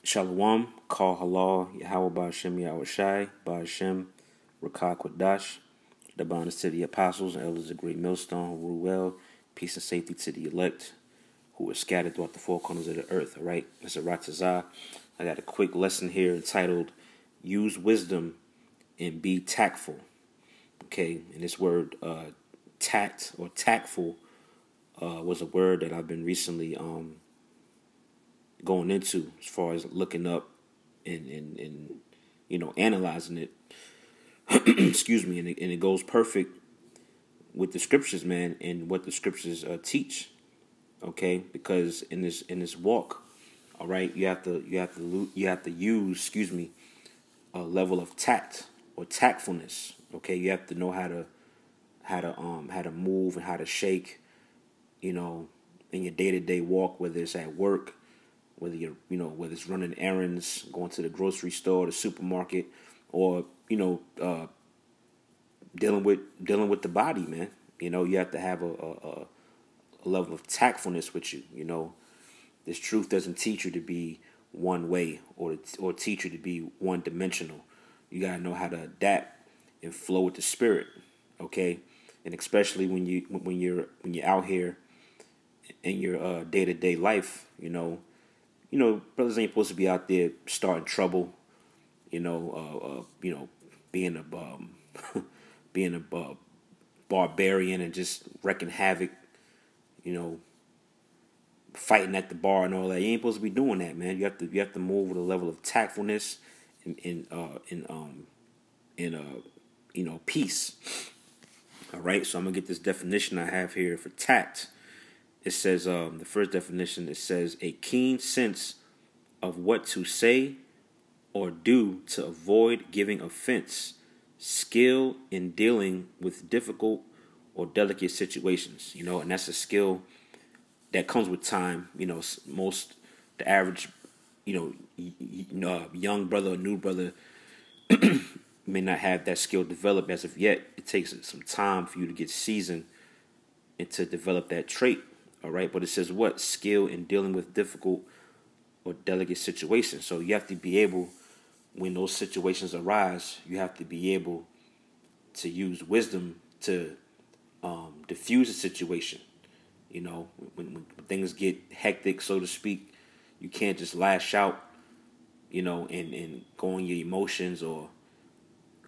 Shalom, Kal Halal, YAHAWAH, Shem YAHAWASHI, Shem, Rakah Quadash, the bondage to the apostles and elders of great millstone who rule well, peace and safety to the elect who are scattered throughout the four corners of the earth. All right, it's a Ratazah. I got a quick lesson here entitled Use Wisdom and Be Tactful. Okay, and this word tact or tactful was a word that I've been recently going into as far as looking up and analyzing it. Excuse me, and it goes perfect with the scriptures, man, and what the scriptures teach. Okay, because in this walk, all right, you have to use, a level of tact or tactfulness. Okay, you have to know how to move and how to shake, in your day-to-day walk, whether it's at work, whether whether it's running errands, going to the grocery store, the supermarket, or dealing with the body, man. You have to have a level of tactfulness with you. This truth doesn't teach you to be one way or teach you to be one dimensional. You gotta know how to adapt and flow with the spirit, okay? And especially when you're out here in your day-to-day life, brothers ain't supposed to be out there starting trouble, being a being a barbarian and just wreaking havoc, fighting at the bar and all that. You ain't supposed to be doing that, man. You have to move with a level of tactfulness and peace. All right, so I'm gonna get this definition I have here for tact. It says, the first definition, it says a keen sense of what to say or do to avoid giving offense, skill in dealing with difficult or delicate situations, and that's a skill that comes with time. The average, young brother or new brother may not have that skill developed as of yet. It takes some time for you to get seasoned and to develop that trait. All right, but it says what? Skill in dealing with difficult or delicate situations. So you have to be able, when those situations arise, you have to be able to use wisdom to diffuse a situation. When things get hectic, so to speak, you can't just lash out, and go on your emotions. Or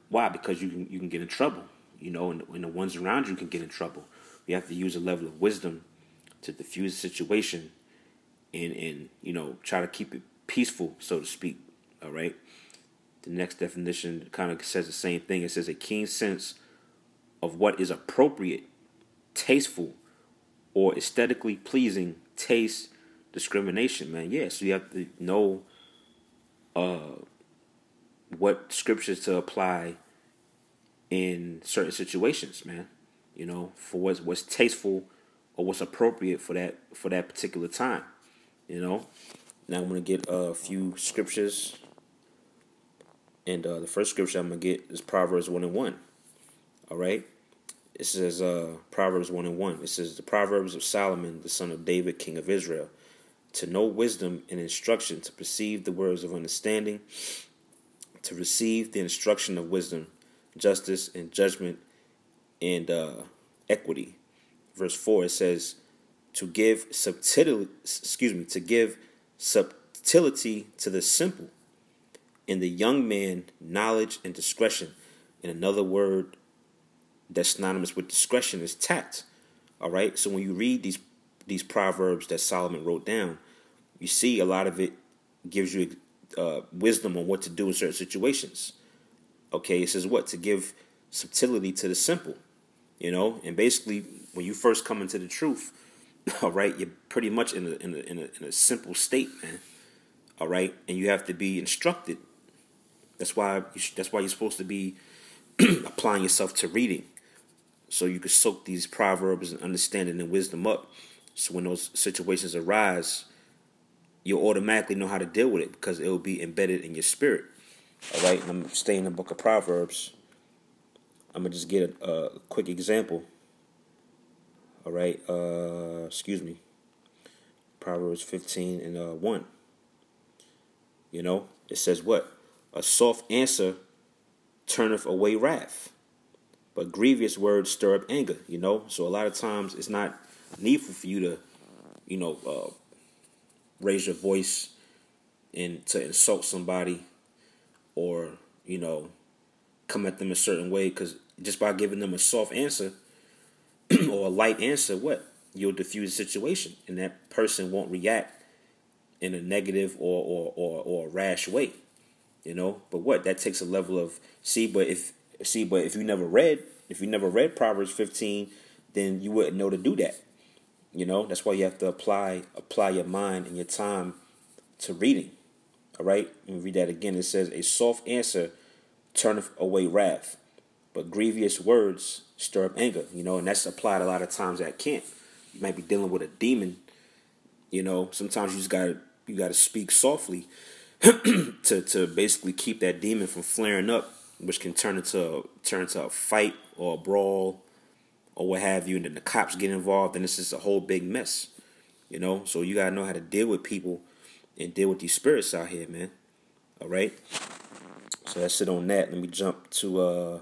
why? Because you can get in trouble, and the ones around you can get in trouble. You have to use a level of wisdom to diffuse the situation and try to keep it peaceful, so to speak. All right. The next definition kind of says the same thing. It says a keen sense of what is appropriate, tasteful, or aesthetically pleasing. Taste discrimination, man. Yeah, so you have to know what scriptures to apply in certain situations, man. For what's tasteful or what's appropriate for that particular time. Now I'm gonna get a few scriptures. And the first scripture I'm going to get is Proverbs 1:1. All right? It says Proverbs 1:1. It says, the Proverbs of Solomon, the son of David, king of Israel, to know wisdom and instruction, to perceive the words of understanding, to receive the instruction of wisdom, justice and judgment and equity. Verse 4, it says, to give subtlety to the simple, in the young man, knowledge and discretion. And another word that's synonymous with discretion is tact. All right. So when you read these proverbs that Solomon wrote down, you see a lot of it gives you wisdom on what to do in certain situations. Okay. It says what? To give subtlety to the simple. And basically when you first come into the truth, all right, you're pretty much in a simple state, man. All right. And you have to be instructed. That's why you're supposed to be applying yourself to reading, so you can soak these proverbs and understanding and wisdom up. So when those situations arise, you'll automatically know how to deal with it because it will be embedded in your spirit. All right, and I'm staying in the book of Proverbs. I'm gonna just get a quick example. All right, Proverbs 15:1. You know, it says what? A soft answer turneth away wrath, but grievous words stir up anger. You know, so a lot of times it's not needful for you to, raise your voice and to insult somebody, or come at them a certain way, because just by giving them a soft answer or a light answer, what? You'll diffuse the situation, and that person won't react in a negative or a rash way, But what? That takes a level of but if you never read Proverbs 15, then you wouldn't know to do that. That's why you have to apply your mind and your time to reading. All right, let me read that again. It says, "A soft answer turneth away wrath, but grievous words stir up anger." And that's applied a lot of times at camp. You might be dealing with a demon. Sometimes you just gotta speak softly to basically keep that demon from flaring up, which can turn into a fight or a brawl or what have you, and then the cops get involved, and this is a whole big mess. So you gotta know how to deal with people and deal with these spirits out here, man. All right. So that's it on that. Let me jump to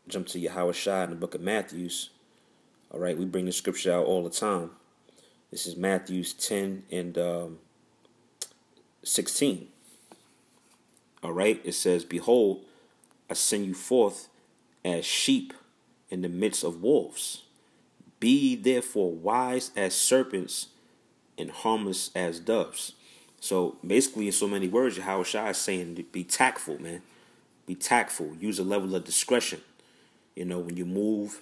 YAHAWASHI in the book of Matthews. All right, we bring the scripture out all the time. This is Matthews 10 and 16. All right, it says, "Behold, I send you forth as sheep in the midst of wolves. Be ye therefore wise as serpents and harmless as doves." So basically, in so many words, YAHAWASHI is saying to be tactful, man. Be tactful. Use a level of discretion. When you move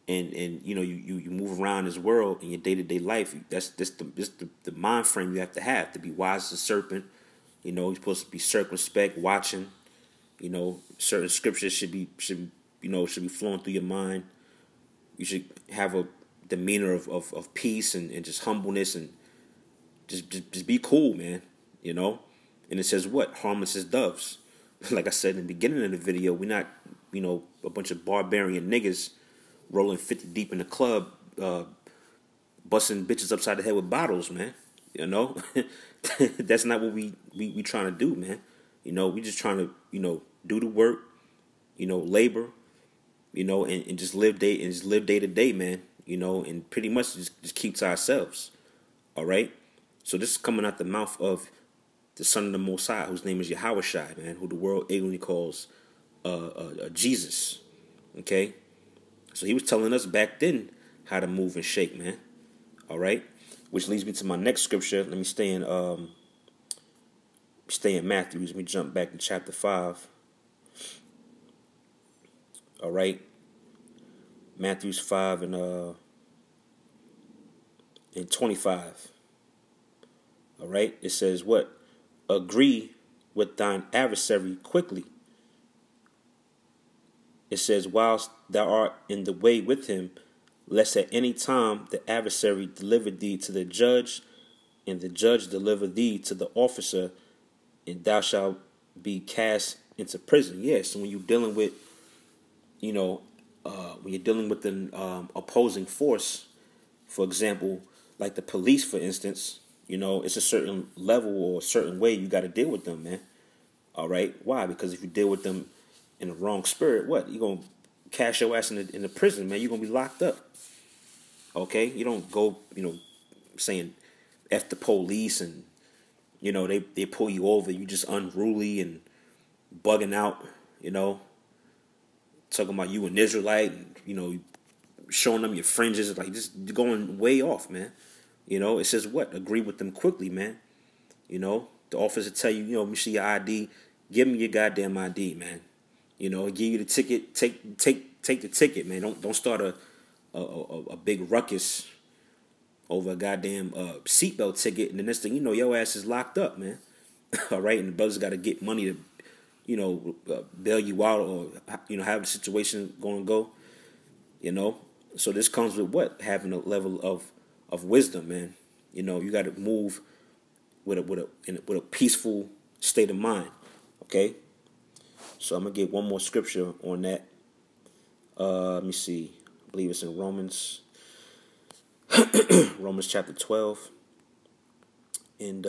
and you move around this world in your day-to-day life, that's the mind frame you have to be wise as a serpent. You're supposed to be circumspect, watching. Certain scriptures should be flowing through your mind. You should have a demeanor of peace and just humbleness, and just be cool, man. And it says what? Harmless as doves. Like I said in the beginning of the video, we're not, a bunch of barbarian niggas rolling 50 deep in the club, busting bitches upside the head with bottles, man. That's not what we trying to do, man. We just trying to, do the work, labor, and just live day to day, man. And pretty much just keep to ourselves. All right. So this is coming out the mouth of the Son of the Most High, whose name is YAHAWASHI, man, who the world ignorantly calls Jesus. Okay. So he was telling us back then how to move and shake, man. All right. Which leads me to my next scripture. Let me stay in Matthew. Let me jump back to chapter 5. All right. Matthew 5 and 25. All right. It says what? Agree with thine adversary quickly. It says, whilst thou art in the way with him, lest at any time the adversary deliver thee to the judge, and the judge deliver thee to the officer, and thou shalt be cast into prison. Yes, so when you're dealing with, an opposing force, for example, like the police, for instance, it's a certain level or a certain way you got to deal with them, man. All right, why? Because if you deal with them in the wrong spirit, what? You're going to cast your ass in the prison, man. You're going to be locked up. Okay? You don't go, saying F the police and, they pull you over. You just unruly and bugging out, talking about you an Israelite and, showing them your fringes. Like, just going way off, man. It says what? Agree with them quickly, man. The officer tell you, let me see your ID. Give me your goddamn ID, man. Give you the ticket. Take the ticket, man. Don't start a big ruckus over a goddamn seatbelt ticket, and the next thing you know, your ass is locked up, man. All right, and the brothers got to get money to, bail you out, or have the situation going to go. So this comes with what? Having a level of wisdom, man. You got to move with a peaceful state of mind. Okay. So I'm gonna get one more scripture on that. Let me see. I believe it's in Romans. Romans chapter 12 and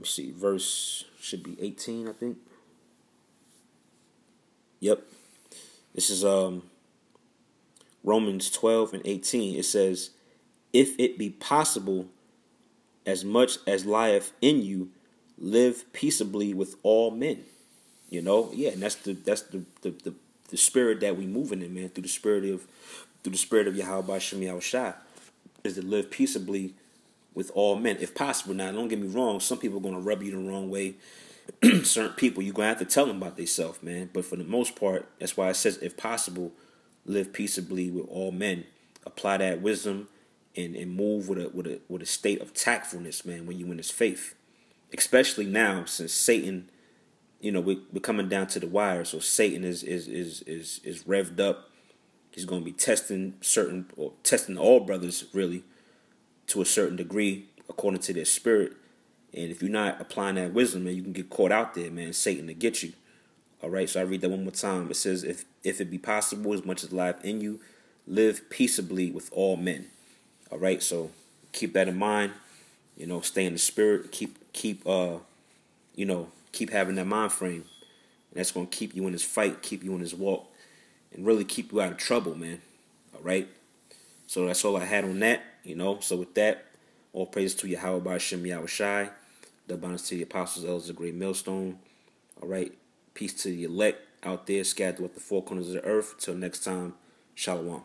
me see, verse should be 18, I think. Yep. This is Romans 12 and 18. It says, if it be possible, as much as lieth in you, live peaceably with all men. You know, yeah, and that's the spirit that we moving in, man, through the spirit of YAHAWASHI, is to live peaceably with all men, if possible. Now, don't get me wrong, some people are gonna rub you the wrong way. Certain people, you're gonna have to tell them about themselves, man. But for the most part, that's why it says, if possible, live peaceably with all men. Apply that wisdom and move with a state of tactfulness, man, when you in this faith. Especially now, since Satan, you know, we're coming down to the wire, so Satan is revved up. He's going to be testing all brothers, really, to a certain degree, according to their spirit. And if you're not applying that wisdom, man, you can get caught out there, man. Satan to get you. All right, so I read that one more time. It says, if it be possible, as much as life in you, live peaceably with all men. All right, so keep that in mind. You know, stay in the spirit. Keep having that mind frame. And that's going to keep you in this fight, keep you in this walk, and really keep you out of trouble, man. All right? So that's all I had on that, you know. So with that, all praise to Yahawah by SHEM YAHAWASHI. The abundance to the apostles, elders, a great millstone. All right? Peace to the elect out there scattered with the four corners of the earth. Till next time, shalom.